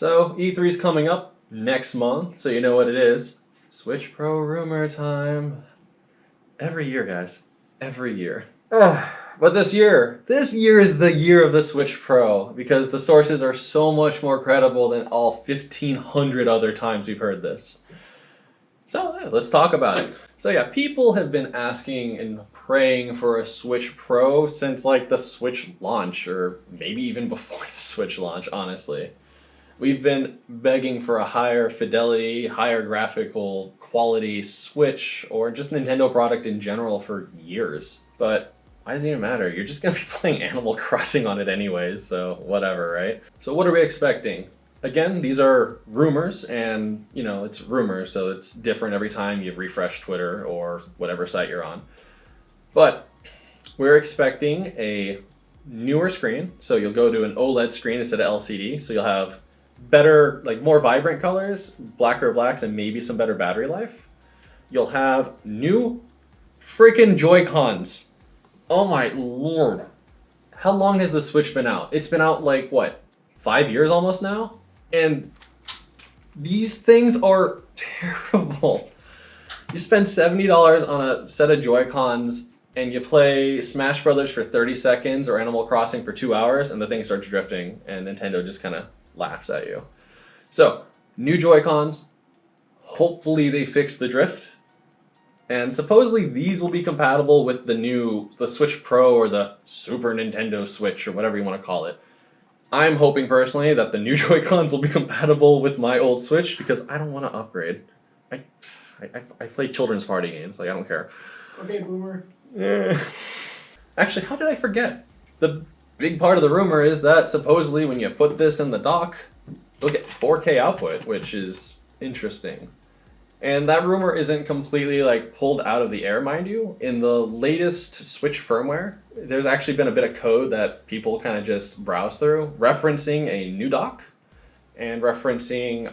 So E3's coming up next month, so you know what it is. Switch Pro rumor time. Every year, guys. Every year. But this year is the year of the Switch Pro because the sources are so much more credible than all 1,500 other times we've heard this. So let's talk about it. So yeah, people have been asking and praying for a Switch Pro since like the Switch launch, or maybe even before the Switch launch, honestly. We've been begging for a higher fidelity, higher graphical quality Switch, or just Nintendo product in general for years. But why does it even matter? You're just going to be playing Animal Crossing on it anyways, so whatever, right? So what are we expecting? Again, these are rumors, and, you know, it's rumors, so it's different every time you refresh Twitter or whatever site you're on. But we're expecting a newer screen, so you'll go to an OLED screen instead of LCD, so you'll have better, like more vibrant colors, blacker blacks, and maybe some better battery life. You'll have new freaking Joy-Cons. Oh my lord. How long has the Switch been out? It's been out like, what, 5 years almost now? And these things are terrible. You spend $70 on a set of Joy-Cons and you play Smash Brothers for 30 seconds or Animal Crossing for 2 hours and the thing starts drifting and Nintendo just kind of laughs at you. So, new Joy-Cons. Hopefully they fix the drift. And supposedly these will be compatible with the Switch Pro or the Super Nintendo Switch or whatever you want to call it. I'm hoping personally that the new Joy-Cons will be compatible with my old Switch because I don't want to upgrade. I play children's party games, like I don't care. Okay, boomer. Actually, how did I forget? The big part of the rumor is that supposedly when you put this in the dock, you'll get 4K output, which is interesting. And that rumor isn't completely like pulled out of the air, mind you. In the latest Switch firmware, there's actually been a bit of code that people kind of just browse through, referencing a new dock and referencing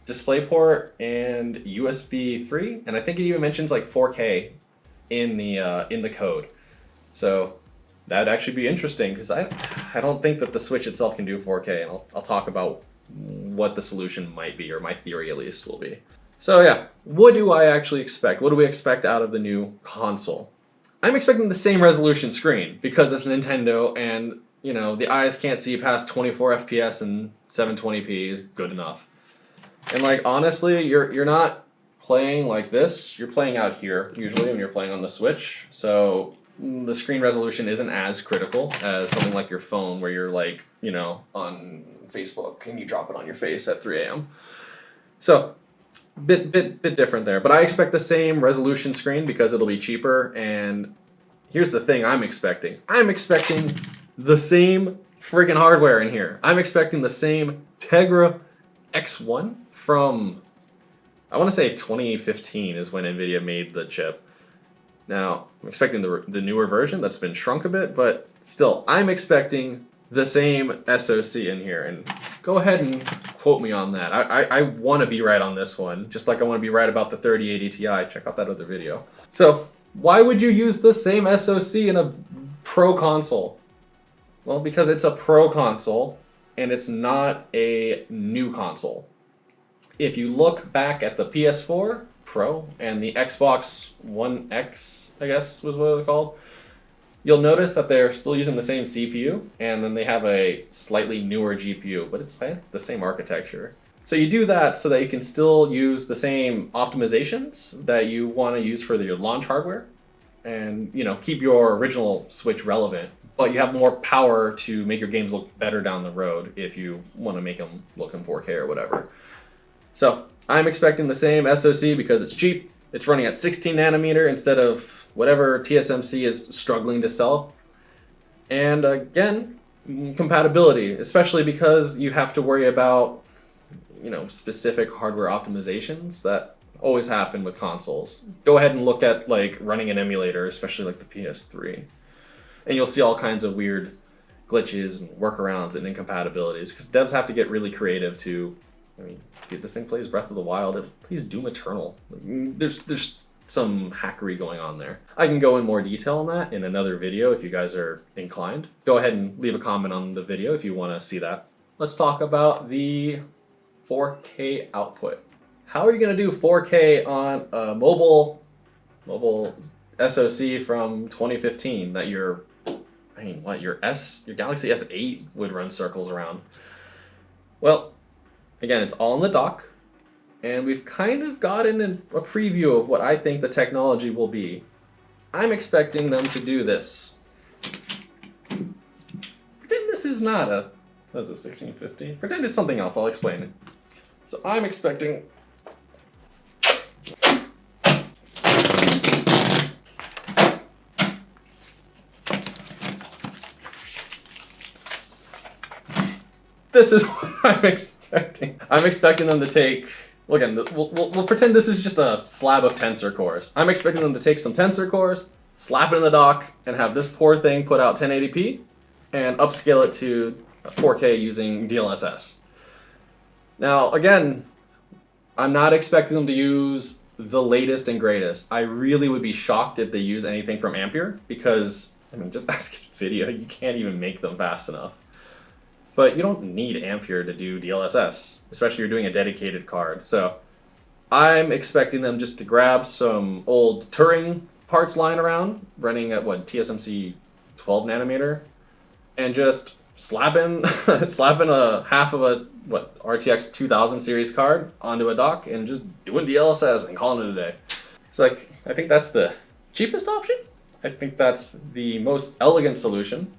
DisplayPort and USB 3, and I think it even mentions like 4K in the code. So that'd actually be interesting because I don't think that the Switch itself can do 4K, and I'll talk about what the solution might be, or my theory at least will be. So yeah, what do I actually expect? What do we expect out of the new console? I'm expecting the same resolution screen because it's Nintendo and, you know, the eyes can't see past 24 FPS and 720p is good enough. And like honestly, you're not playing like this, you're playing out here usually when you're playing on the Switch. So the screen resolution isn't as critical as something like your phone where you're like, you know, on Facebook and you drop it on your face at 3 a.m. So bit different there, but I expect the same resolution screen because it'll be cheaper. And here's the thing I'm expecting the same friggin' hardware in here. I'm expecting the same Tegra X1 from, I want to say 2015 is when NVIDIA made the chip. Now, I'm expecting the newer version that's been shrunk a bit, but still, I'm expecting the same SoC in here, and go ahead and quote me on that. I want to be right on this one, just like I want to be right about the 3080 Ti. Check out that other video. So, why would you use the same SoC in a Pro console? Well, because it's a Pro console, and it's not a new console. If you look back at the PS4 Pro and the Xbox One X, I guess was what it was called, you'll notice that they're still using the same CPU, and then they have a slightly newer GPU, but it's the same architecture. So you do that so that you can still use the same optimizations that you want to use for your launch hardware, and you know, keep your original Switch relevant, but you have more power to make your games look better down the road if you want to make them look in 4K or whatever. So I'm expecting the same SoC because it's cheap. It's running at 16 nanometer instead of whatever TSMC is struggling to sell. And again, compatibility, especially because you have to worry about, you know, specific hardware optimizations that always happen with consoles. Go ahead and look at like running an emulator, especially like the PS3. And you'll see all kinds of weird glitches and workarounds and incompatibilities because devs have to get really creative to, I mean, dude, this thing plays Breath of the Wild. It plays Doom Eternal. There's some hackery going on there. I can go in more detail on that in another video if you guys are inclined. Go ahead and leave a comment on the video if you want to see that. let's talk about the 4K output. How are you going to do 4K on a mobile SoC from 2015 that your Galaxy S8 would run circles around? Well, again, it's all in the dock, and we've kind of gotten a preview of what I think the technology will be. I'm expecting them to do this. Pretend this is not a, what is it, 1650? Pretend it's something else, I'll explain it. So I'm expecting this is what I'm expecting. I'm expecting them to take, well, again, we'll pretend this is just a slab of tensor cores. I'm expecting them to take some tensor cores, slap it in the dock, and have this poor thing put out 1080p, and upscale it to 4K using DLSS. Now, again, I'm not expecting them to use the latest and greatest. I really would be shocked if they use anything from Ampere, because, I mean, just ask NVIDIA, you can't even make them fast enough. But you don't need Ampere to do DLSS, especially if you're doing a dedicated card. So I'm expecting them just to grab some old Turing parts lying around, running at TSMC 12 nanometer, and just slap in a half of a RTX 2000 series card onto a dock and just doing DLSS and calling it a day. It's like, I think that's the cheapest option. I think that's the most elegant solution.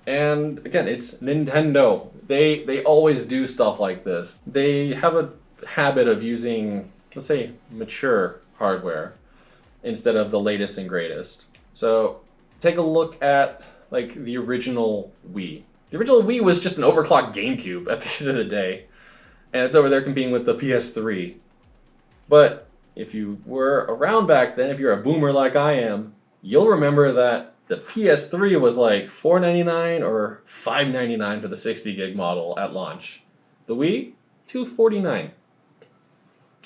And again, it's Nintendo. They always do stuff like this. They have a habit of using, let's say, mature hardware instead of the latest and greatest. So take a look at like the original Wii. The original Wii was just an overclocked GameCube at the end of the day. And it's over there competing with the PS3. But if you were around back then, if you're a boomer like I am, you'll remember that the PS3 was like $499 or $599 for the 60 gig model at launch. The Wii, $249.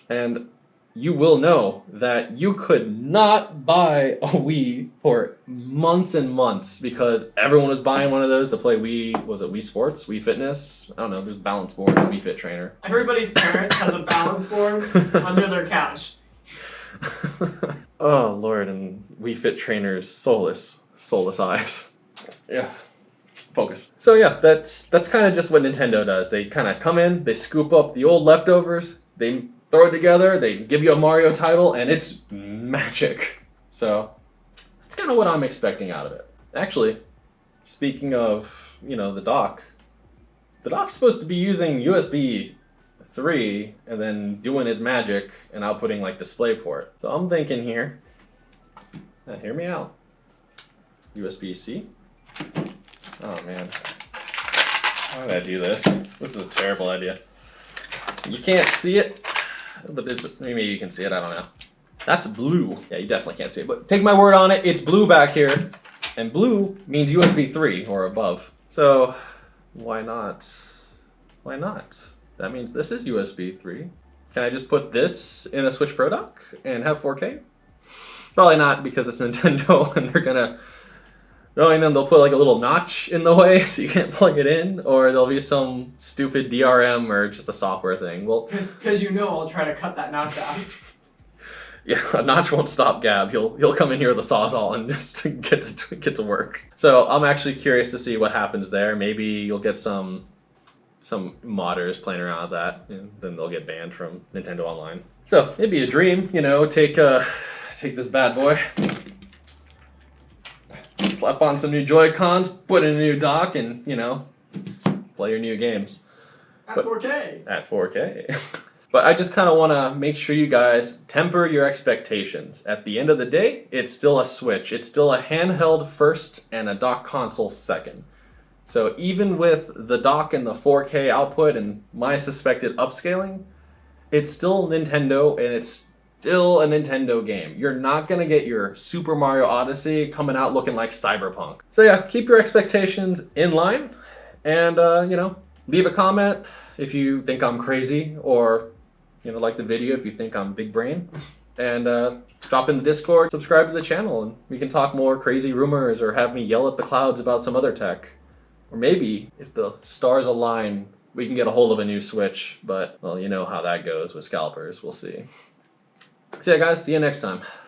And you will know that you could not buy a Wii for months and months because everyone was buying one of those to play Wii, was it Wii Sports, Wii Fitness? I don't know, there's balance board and Wii Fit Trainer. Everybody's parents has a balance board under their couch. Oh Lord, and Wii Fit Trainer's soulless eyes. Yeah, focus. So yeah, that's kind of just what Nintendo does. They kind of come in, they scoop up the old leftovers, they throw it together, they give you a Mario title, and it's magic. So that's kind of what I'm expecting out of it. Actually, speaking of, the dock's supposed to be using USB 3 and then doing its magic and outputting like DisplayPort. So I'm thinking here, now hear me out. USB-C. Oh man, why did I do this? This is a terrible idea. You can't see it, but maybe you can see it, I don't know. That's blue. Yeah, you definitely can't see it, but take my word on it, it's blue back here. And blue means USB 3 or above. So why not? Why not? That means this is USB 3. Can I just put this in a Switch Pro dock and have 4K? Probably not, because it's Nintendo and knowing them, they'll put like a little notch in the way so you can't plug it in, or there'll be some stupid DRM or just a software thing. Well, because I'll try to cut that notch out. Yeah, a notch won't stop Gab. He'll come in here with a Sawzall and just get to work. So I'm actually curious to see what happens there. Maybe you'll get some modders playing around with that, and then they'll get banned from Nintendo Online. So it'd be a dream, take this bad boy, slap on some new Joy-Cons, put in a new dock, and play your new games. At 4K. At 4K. But I just kind of want to make sure you guys temper your expectations. At the end of the day, it's still a Switch. It's still a handheld first and a dock console second. So even with the dock and the 4K output and my suspected upscaling, it's still Nintendo and it's still a Nintendo game. You're not going to get your Super Mario Odyssey coming out looking like Cyberpunk. So yeah, keep your expectations in line and, leave a comment if you think I'm crazy or, like the video if you think I'm big brain. And drop in the Discord, subscribe to the channel, and we can talk more crazy rumors or have me yell at the clouds about some other tech. Or maybe, if the stars align, we can get a hold of a new switch, but, well, you know how that goes with scalpers. We'll see. So yeah, guys, see you next time.